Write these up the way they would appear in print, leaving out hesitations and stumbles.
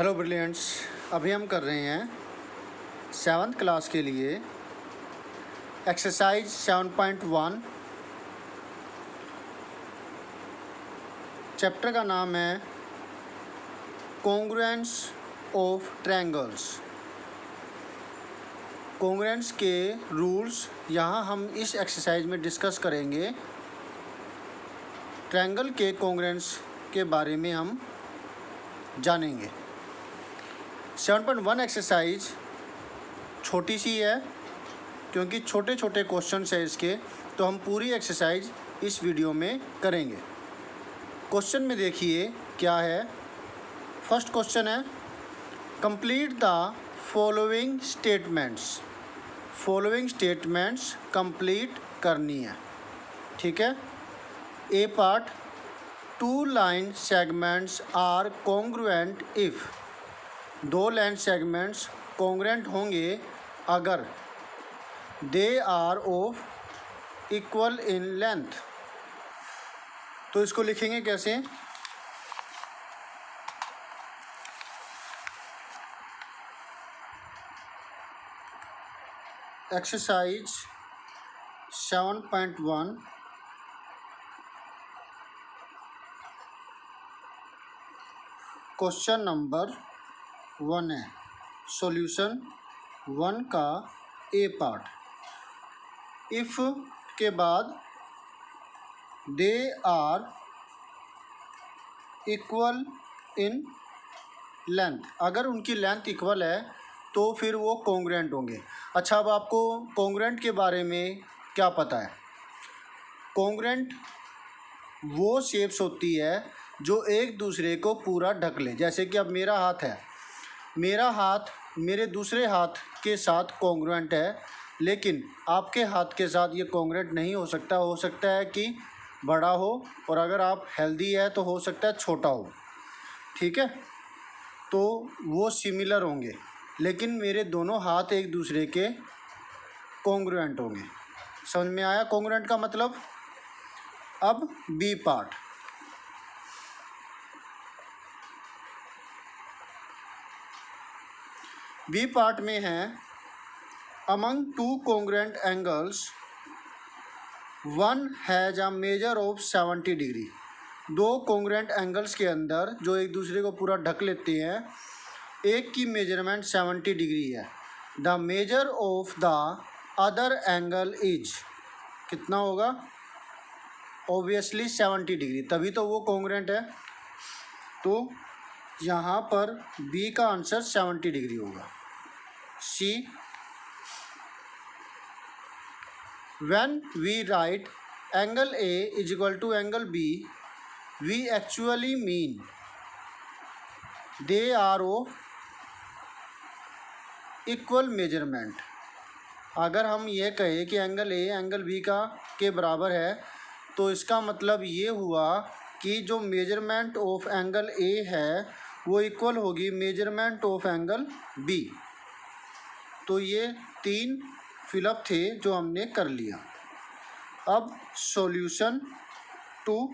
Hello brilliants, अभी हम कर रहे हैं 7th क्लास के लिए एक्सरसाइज 7.1। चैप्टर का नाम है कॉन्ग्रुएंस ऑफ ट्रायंगल्स। कॉन्ग्रुएंस के रूल्स यहाँ हम इस एक्सरसाइज में डिस्कस करेंगे। ट्रायंगल के कॉन्ग्रुएंस के बारे में हम जानेंगे। 7.1 एक्सरसाइज छोटी सी है क्योंकि छोटे छोटे क्वेश्चन है इसके, तो हम पूरी एक्सरसाइज इस वीडियो में करेंगे। क्वेश्चन में देखिए क्या है। फर्स्ट क्वेश्चन है complete the following statements. Following statements complete करनी है, ठीक है। A part, 2 line segments are congruent if. 2 line segments congruent होंगे अगर they are of equal in length. तो इसको लिखेंगे कैसे। एक्सरसाइज 7.1 क्वेश्चन नंबर 1 है। सॉल्यूशन 1 का ए पार्ट। इफ़ के बाद they are equal in length, अगर उनकी लेंथ इक्वल है तो फिर वो कॉन्ग्रुएंट होंगे। अच्छा, अब आपको कॉन्ग्रुएंट के बारे में क्या पता है। कॉन्ग्रुएंट वो शेप्स होती है जो एक दूसरे को पूरा ढक ले। जैसे कि अब मेरा हाथ है, मेरा हाथ मेरे दूसरे हाथ के साथ कॉन्ग्रुएंट है, लेकिन आपके हाथ के साथ ये कॉन्ग्रुएंट नहीं हो सकता। हो सकता है कि बड़ा हो, और अगर आप हेल्दी है तो हो सकता है छोटा हो, ठीक है। तो वो सिमिलर होंगे, लेकिन मेरे दोनों हाथ एक दूसरे के कॉन्ग्रुएंट होंगे। समझ में आया कॉन्ग्रुएंट का मतलब। अब बी पार्ट। बी पार्ट में है among 2 congruent angles 1 has a measure of 70 degree. 2 congruent angles के अंदर जो एक दूसरे को पूरा ढक लेते हैं, एक की मेजरमेंट 70 डिग्री है। The measure of the other angle is, कितना होगा, ऑब्वियसली 70 डिग्री, तभी तो वो कॉन्ग्रुएंट है। तो यहाँ पर बी का आंसर 70 डिग्री होगा। सी, when we write angle A is equal to angle B, we actually mean they are of equal measurement। अगर हम ये कहें कि एंगल ए एंगल बी के बराबर है, तो इसका मतलब ये हुआ कि जो मेजरमेंट ऑफ एंगल ए है वो इक्वल होगी मेजरमेंट ऑफ एंगल बी। तो ये 3 फिलअप थे जो हमने कर लिया। अब सॉल्यूशन 2।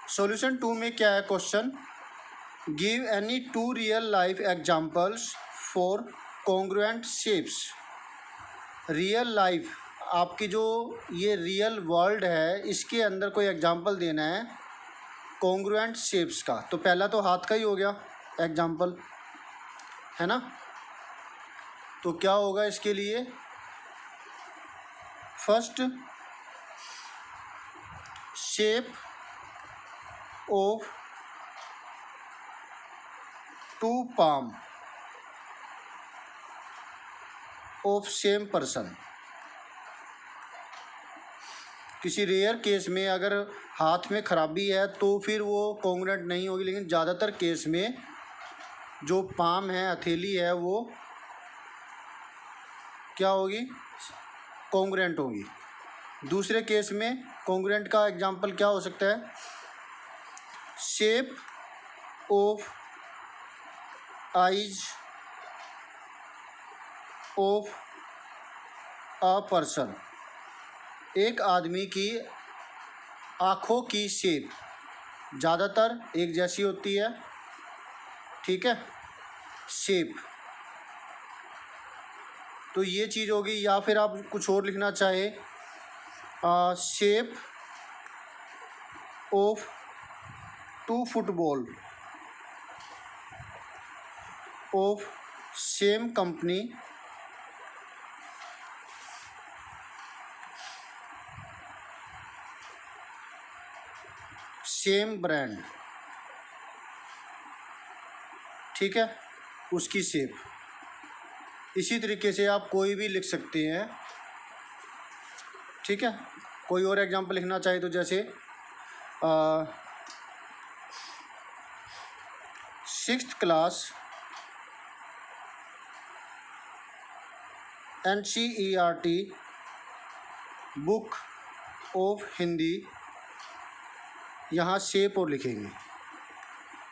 सॉल्यूशन 2 में क्या है question. Give any 2 real life examples for congruent shapes. Real life, आपकी जो ये रियल वर्ल्ड है, इसके अंदर कोई एग्जांपल देना है कॉन्ग्रुएंट शेप्स का। तो पहला तो हाथ का ही हो गया एग्जांपल, है ना। तो क्या होगा इसके लिए, first shape of 2 palm of same person. किसी रेयर केस में अगर हाथ में खराबी है तो फिर वो कॉन्ग्रुएंट नहीं होगी, लेकिन ज़्यादातर केस में जो पाम है, हथेली है, वो क्या होगी, कॉन्ग्रुएंट होगी। दूसरे केस में कॉन्ग्रुएंट का एग्जांपल क्या हो सकता है, shape of eyes of a person, एक आदमी की आँखों की शेप ज़्यादातर एक जैसी होती है, ठीक है, शेप। तो ये चीज़ होगी, या फिर आप कुछ और लिखना चाहे, shape of two football of same company same brand, ठीक है, उसकी शेप। इसी तरीके से आप कोई भी लिख सकते हैं, ठीक है। कोई और एग्जांपल लिखना चाहे तो जैसे 6th class NCERT book of Hindi, यहाँ शेप और लिखेंगे,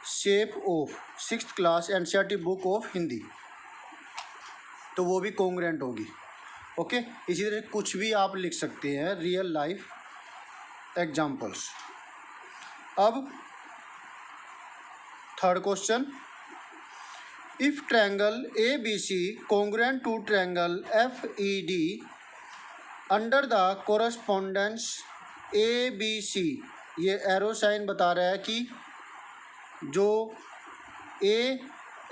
shape of 6th class NCERT book of Hindi, तो वो भी कॉन्ग्रुएंट होगी। ओके, इसी तरह कुछ भी आप लिख सकते हैं, रियल लाइफ एग्जाम्पल्स। अब third question, if triangle ABC congruent to triangle FED under the correspondence ABC, ये एरो साइन बता रहा है कि जो A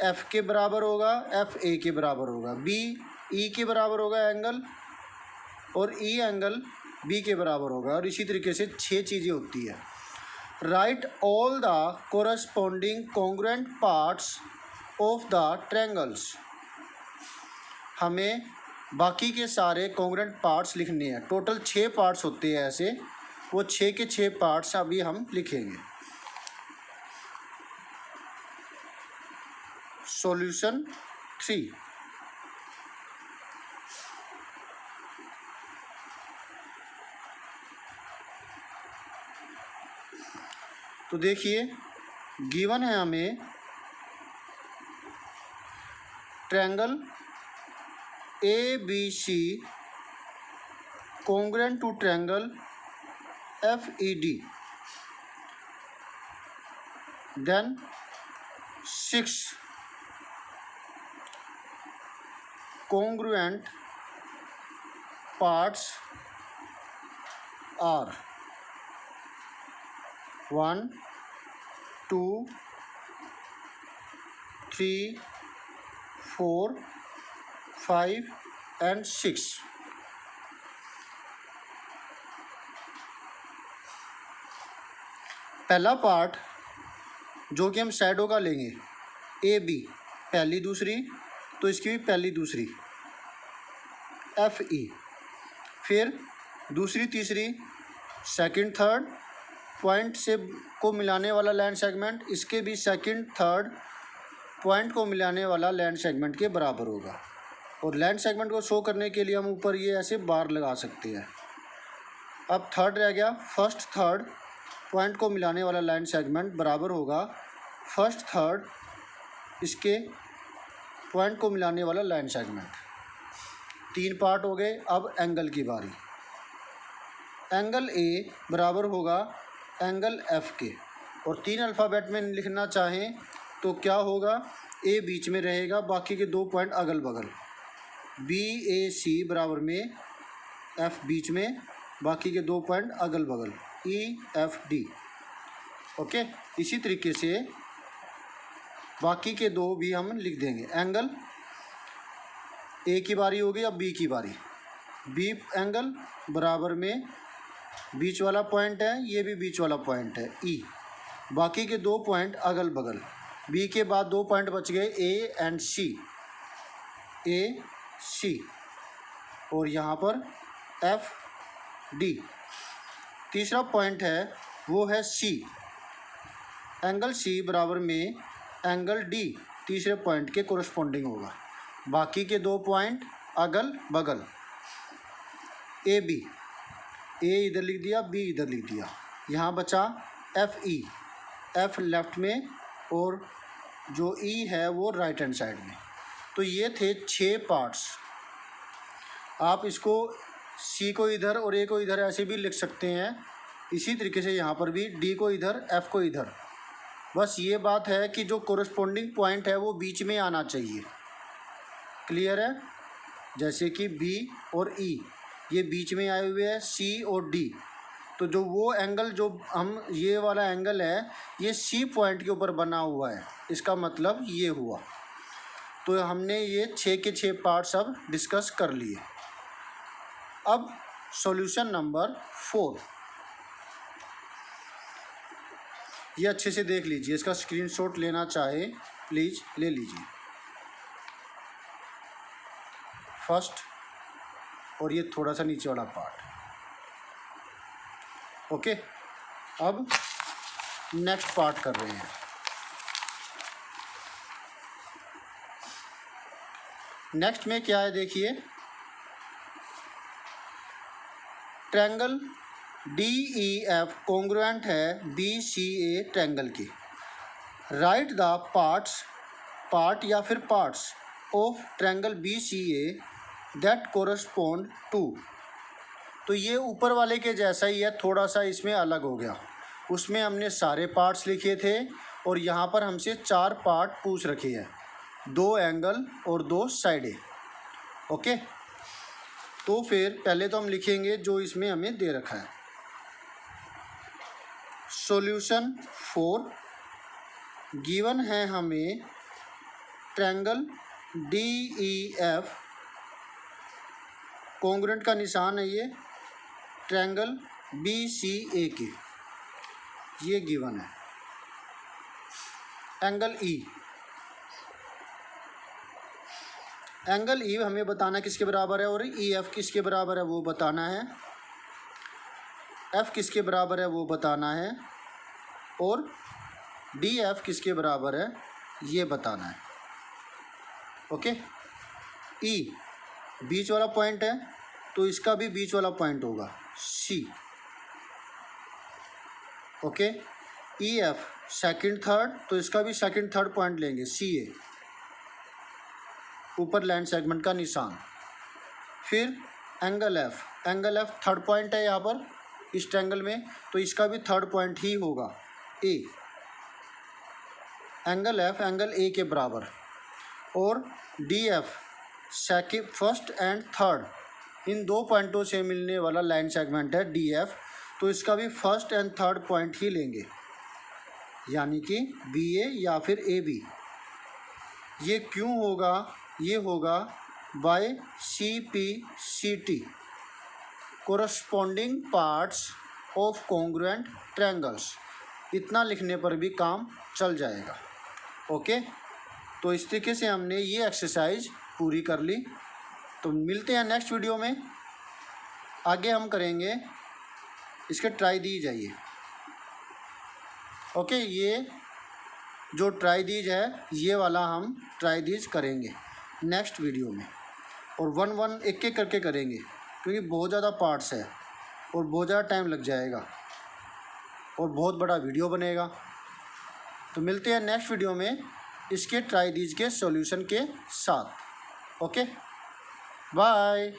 F के बराबर होगा, F A के बराबर होगा, B E के बराबर होगा एंगल, और E एंगल B के बराबर होगा, और इसी तरीके से 6 चीज़ें होती है। Right all the corresponding congruent parts of the triangles, हमें बाकी के सारे कॉन्ग्रुएंट पार्ट्स लिखने हैं। टोटल 6 पार्ट्स होते हैं ऐसे, वो 6 के 6 पार्ट्स अभी हम लिखेंगे। सॉल्यूशन 3, तो देखिए गिवन है हमें triangle ABC congruent to triangle FED, then 6 congruent parts are 1, 2, 3, 4, 5 and 6। पहला पार्ट जो कि हम शैडो का लेंगे, AB पहली दूसरी, तो इसकी भी पहली दूसरी FE, फिर दूसरी तीसरी, सेकंड थर्ड पॉइंट से को मिलाने वाला लाइन सेगमेंट, इसके भी सेकंड थर्ड पॉइंट को मिलाने वाला लाइन सेगमेंट के बराबर होगा। और लाइन सेगमेंट को शो करने के लिए हम ऊपर ये ऐसे बार लगा सकते हैं। अब थर्ड रह गया, फर्स्ट थर्ड पॉइंट को मिलाने वाला लाइन सेगमेंट बराबर होगा फर्स्ट थर्ड इसके पॉइंट को मिलाने वाला लाइन सेगमेंट। 3 पार्ट हो गए। अब एंगल की बारी। एंगल A बराबर होगा एंगल F के, और 3 अल्फ़ाबेट में लिखना चाहें तो क्या होगा, A बीच में रहेगा, बाकी के 2 पॉइंट अगल बगल, BAC बराबर में F बीच में, बाकी के 2 पॉइंट अगल बगल, EFD। ओके, इसी तरीके से बाकी के 2 भी हम लिख देंगे। एंगल A की बारी होगी, अब B की बारी। B एंगल बराबर में बीच वाला पॉइंट है, ये भी बीच वाला पॉइंट है E, बाकी के 2 पॉइंट अगल बगल, B के बाद 2 पॉइंट बच गए A एंड C, AC, और यहाँ पर FD। तीसरा पॉइंट है वो है C, एंगल C बराबर में एंगल D तीसरे पॉइंट के कोरस्पोंडिंग होगा, बाकी के 2 पॉइंट अगल बगल, AB, A इधर लिख दिया, B इधर लिख दिया, यहाँ बचा FE, एफ लेफ्ट में और जो ई है वो राइट हैंड साइड में। तो ये थे 6 पार्ट्स। आप इसको सी को इधर और ए को इधर ऐसे भी लिख सकते हैं। इसी तरीके से यहाँ पर भी डी को इधर, एफ को इधर। बस ये बात है कि जो कोरस्पॉन्डिंग पॉइंट है वो बीच में आना चाहिए। क्लियर है? जैसे कि बी और ई ये बीच में आए हुए हैं, सी और डी। तो जो वो एंगल जो हम ये वाला एंगल है ये सी पॉइंट के ऊपर बना हुआ है, इसका मतलब ये हुआ। तो हमने ये 6 के 6 पार्ट्स अब डिस्कस कर लिए। अब सॉल्यूशन नंबर 4, ये अच्छे से देख लीजिए। इसका स्क्रीनशॉट लेना चाहे प्लीज़ ले लीजिए। फर्स्ट और ये थोड़ा सा नीचे वाला पार्ट। ओके, अब नेक्स्ट पार्ट कर रहे हैं। नेक्स्ट में क्या है देखिए, ट्रायंगल DEF कॉन्ग्रुएंट है BCA ट्रायंगल के। राइट द पार्ट या फिर parts of triangle BCA that correspond to. तो ये ऊपर वाले के जैसा ही है, थोड़ा सा इसमें अलग हो गया। उसमें हमने सारे पार्ट्स लिखे थे और यहाँ पर हमसे 4 पार्ट पूछ रखे हैं, 2 एंगल और 2 साइडें। ओके, तो फिर पहले तो हम लिखेंगे जो इसमें हमें दे रखा है। सॉल्यूशन 4 गिवन है हमें ट्रायंगल DEF कॉन्ग्रुएंट का निशान है ये ट्रायंगल BCA के, ये गिवन है। एंगल E हमें बताना किसके बराबर है और EF किसके बराबर है वो बताना है, F किसके बराबर है वो बताना है और DF किसके बराबर है ये बताना है। ओके, E बीच वाला पॉइंट है तो इसका भी बीच वाला पॉइंट होगा C। Okay, EF second third तो इसका भी सेकंड थर्ड पॉइंट लेंगे CA, ऊपर लैंड सेगमेंट का निशान। फिर एंगल F थर्ड पॉइंट है यहाँ पर इस ट्रायंगल में, तो इसका भी थर्ड पॉइंट ही होगा A। Angle F angle A के बराबर। और DF second, first and third in 2 पॉइंटों से मिलने वाला लाइन सेगमेंट है DF, तो इसका भी फर्स्ट एंड थर्ड पॉइंट ही लेंगे, यानी कि BA या फिर AB। ये क्यों होगा? ये होगा by CPCT corresponding parts of congruent triangles. इतना लिखने पर भी काम चल जाएगा। ओके, तो इस तरीके से हमने ये एक्सरसाइज पूरी कर ली। तो मिलते हैं नेक्स्ट वीडियो में। आगे हम करेंगे इसके ट्राइदीज है ये। ओके, ये जो ट्राइदीज है ये वाला हम ट्राइदीज करेंगे नेक्स्ट वीडियो में, और 1 एक एक करके करेंगे क्योंकि बहुत ज़्यादा पार्ट्स है और बहुत ज़्यादा टाइम लग जाएगा और बहुत बड़ा वीडियो बनेगा। तो मिलते हैं नेक्स्ट वीडियो में इसके ट्राइदीज के सॉल्यूशन के साथ। Okay, bye.